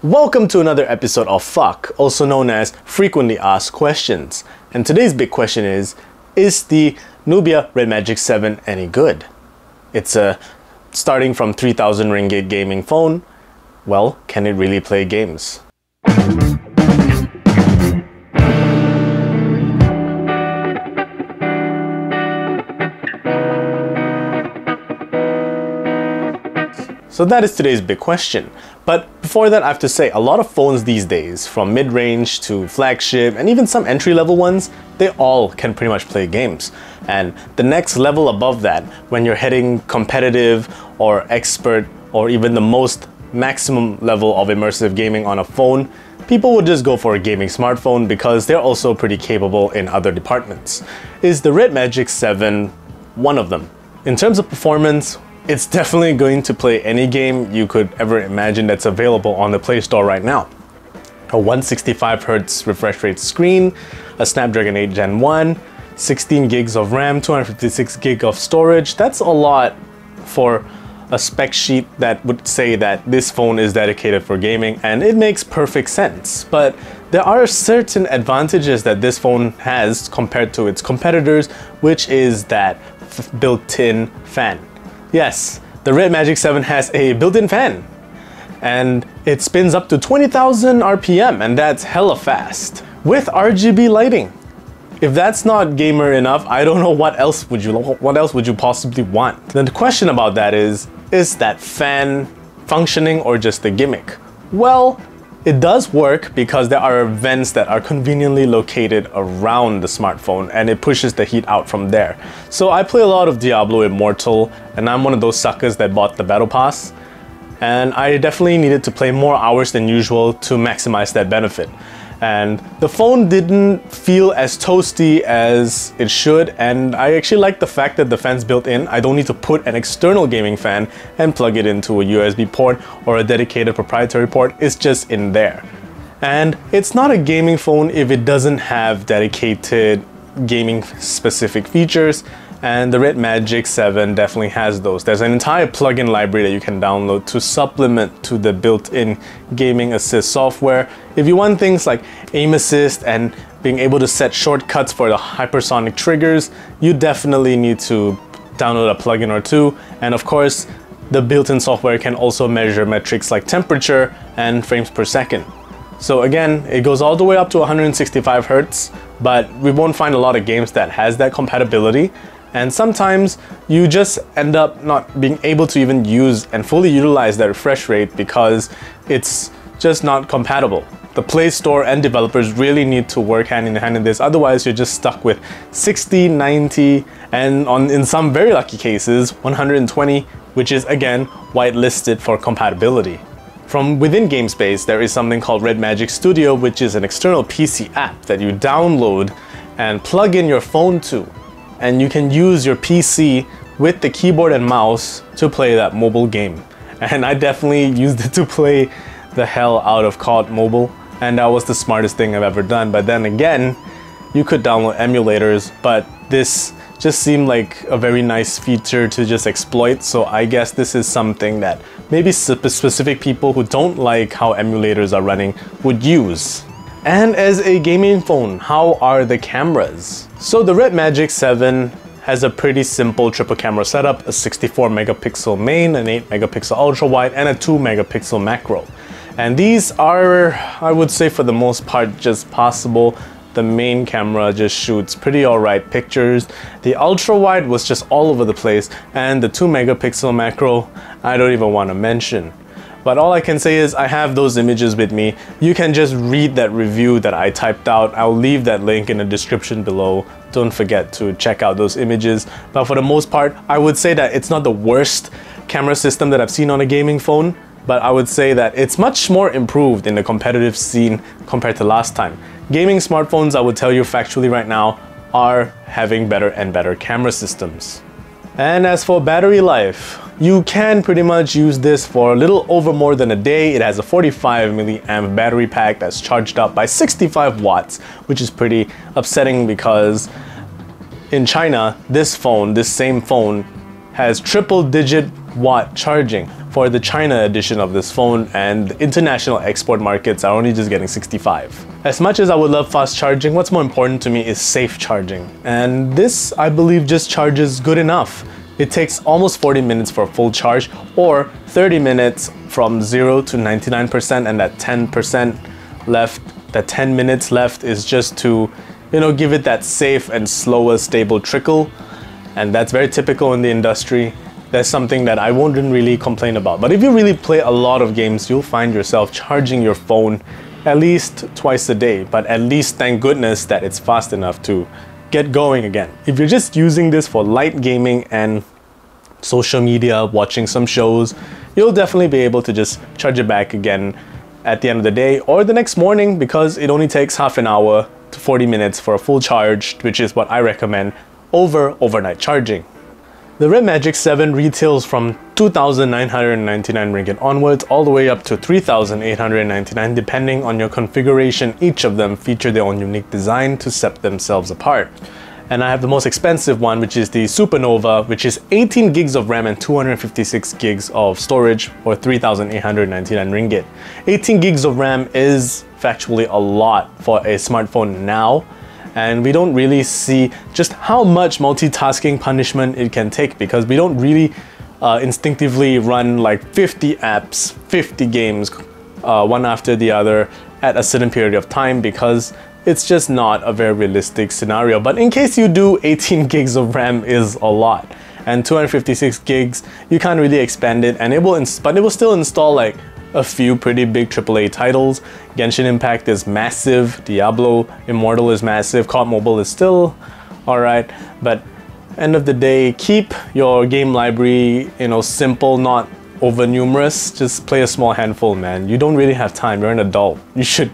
Welcome to another episode of Fuck, also known as Frequently Asked Questions. And today's big question is the Nubia RedMagic 7 any good? It's a starting from 3,000 ringgit gaming phone. Well, can it really play games? So that is today's big question. But before that, I have to say, a lot of phones these days, from mid-range to flagship and even some entry-level ones, they all can pretty much play games. And the next level above that, when you're heading competitive or expert or even the most maximum level of immersive gaming on a phone, people would just go for a gaming smartphone because they're also pretty capable in other departments. Is the RedMagic 7 one of them? In terms of performance, it's definitely going to play any game you could ever imagine that's available on the Play Store right now. A 165Hz refresh rate screen, a Snapdragon 8 Gen 1, 16 gigs of RAM, 256 gig of storage. That's a lot for a spec sheet that would say that this phone is dedicated for gaming, and it makes perfect sense. But there are certain advantages that this phone has compared to its competitors, which is that built-in fan. Yes, the RedMagic 7 has a built-in fan, and it spins up to 20,000 RPM, and that's hella fast, with RGB lighting. If that's not gamer enough, I don't know what else would you possibly want. Then the question about that is that fan functioning or just a gimmick? Well, it does work because there are vents that are conveniently located around the smartphone and it pushes the heat out from there. So I play a lot of Diablo Immortal and I'm one of those suckers that bought the Battle Pass. And I definitely needed to play more hours than usual to maximize that benefit. And the phone didn't feel as toasty as it should, and I actually like the fact that the fan's built in. I don't need to put an external gaming fan and plug it into a USB port or a dedicated proprietary port. It's just in there. And it's not a gaming phone if it doesn't have dedicated gaming specific features, and the RedMagic 7 definitely has those. There's an entire plugin library that you can download to supplement to the built-in gaming assist software. If you want things like aim assist and being able to set shortcuts for the hypersonic triggers, you definitely need to download a plugin or two. And of course, the built-in software can also measure metrics like temperature and frames per second. So again, it goes all the way up to 165 Hz, but we won't find a lot of games that has that compatibility. And sometimes you just end up not being able to even use and fully utilize that refresh rate because it's just not compatible. The Play Store and developers really need to work hand in hand in this, otherwise you're just stuck with 60, 90, and in some very lucky cases, 120, which is again whitelisted for compatibility. From within GameSpace, there is something called RedMagic Studio, which is an external PC app that you download and plug in your phone to. And you can use your PC with the keyboard and mouse to play that mobile game. And I definitely used it to play the hell out of COD Mobile, and that was the smartest thing I've ever done. But then again, you could download emulators, but this just seemed like a very nice feature to just exploit, so I guess this is something that maybe specific people who don't like how emulators are running would use. And as a gaming phone, how are the cameras? So the RedMagic 7 has a pretty simple triple camera setup, a 64 megapixel main, an 8 megapixel ultra wide, and a 2 megapixel macro. And these are, I would say for the most part, just passable. The main camera just shoots pretty alright pictures. The ultra wide was just all over the place, and the 2 megapixel macro, I don't even want to mention. But all I can say is I have those images with me. You can just read that review that I typed out. I'll leave that link in the description below. Don't forget to check out those images. But for the most part, I would say that it's not the worst camera system that I've seen on a gaming phone, but I would say that it's much more improved in the competitive scene compared to last time. Gaming smartphones, I would tell you factually right now, are having better and better camera systems. And as for battery life, you can pretty much use this for a little over more than a day. It has a 45 milliamp battery pack that's charged up by 65 watts, which is pretty upsetting because in China, this same phone has triple-digit watt charging for the China edition of this phone, and the international export markets are only just getting 65. As much as I would love fast charging, what's more important to me is safe charging. And this, I believe, just charges good enough. It takes almost 40 minutes for a full charge, or 30 minutes from 0 to 99%, and that 10% left, that 10 minutes left is just to, you know, give it that safe and slower, stable trickle. And that's very typical in the industry. That's something that I wouldn't really complain about. But if you really play a lot of games, you'll find yourself charging your phone at least twice a day. But at least thank goodness that it's fast enough to get going again. If you're just using this for light gaming and social media, watching some shows, you'll definitely be able to just charge it back again at the end of the day or the next morning, because it only takes half an hour to 40 minutes for a full charge, which is what I recommend over overnight charging. The RedMagic 7 retails from 2,999 ringgit onwards all the way up to 3,899 depending on your configuration. Each of them feature their own unique design to set themselves apart. And I have the most expensive one, which is the Supernova, which is 18 gigs of RAM and 256 gigs of storage for 3,899 ringgit. 18 gigs of RAM is factually a lot for a smartphone now, and we don't really see just how much multitasking punishment it can take, because we don't really instinctively run like 50 apps, 50 games, one after the other at a certain period of time, because it's just not a very realistic scenario. But in case you do, 18 gigs of RAM is a lot, and 256 gigs, you can't really expand it, and it will still install like a few pretty big AAA titles. Genshin Impact is massive, Diablo Immortal is massive, COD Mobile is still alright, but end of the day, keep your game library, you know, simple, not over numerous. Just play a small handful, man. You don't really have time. You're an adult. You should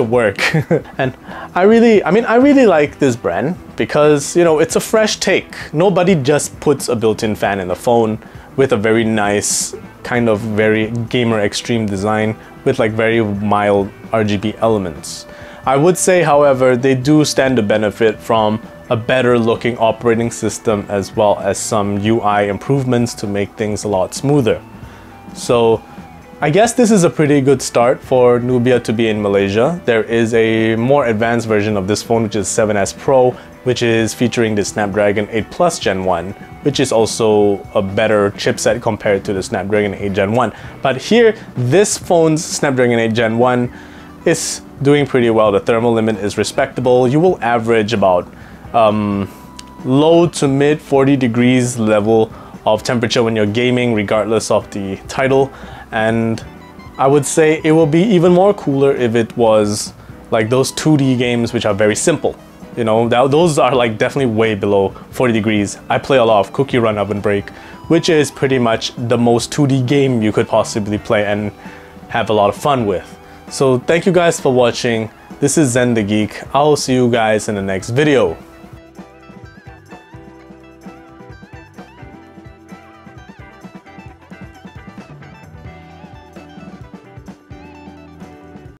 work. And I really like this brand because, you know, it's a fresh take. Nobody just puts a built-in fan in the phone with a very nice, kind of very gamer extreme design with like very mild RGB elements. I would say, however, they do stand to benefit from a better looking operating system as well as some UI improvements to make things a lot smoother. So I guess this is a pretty good start for Nubia to be in Malaysia. There is a more advanced version of this phone, which is 7S Pro, which is featuring the Snapdragon 8 Plus Gen 1, which is also a better chipset compared to the Snapdragon 8 Gen 1. But here, this phone's Snapdragon 8 Gen 1 is doing pretty well. The thermal limit is respectable. You will average about low to mid 40 degrees level of temperature when you're gaming, regardless of the title. And I would say it will be even more cooler if it was like those 2D games which are very simple. You know, those are like definitely way below 40 degrees. I play a lot of Cookie Run Oven Break, which is pretty much the most 2D game you could possibly play and have a lot of fun with. So thank you guys for watching. This is Zen the Geek. I'll see you guys in the next video.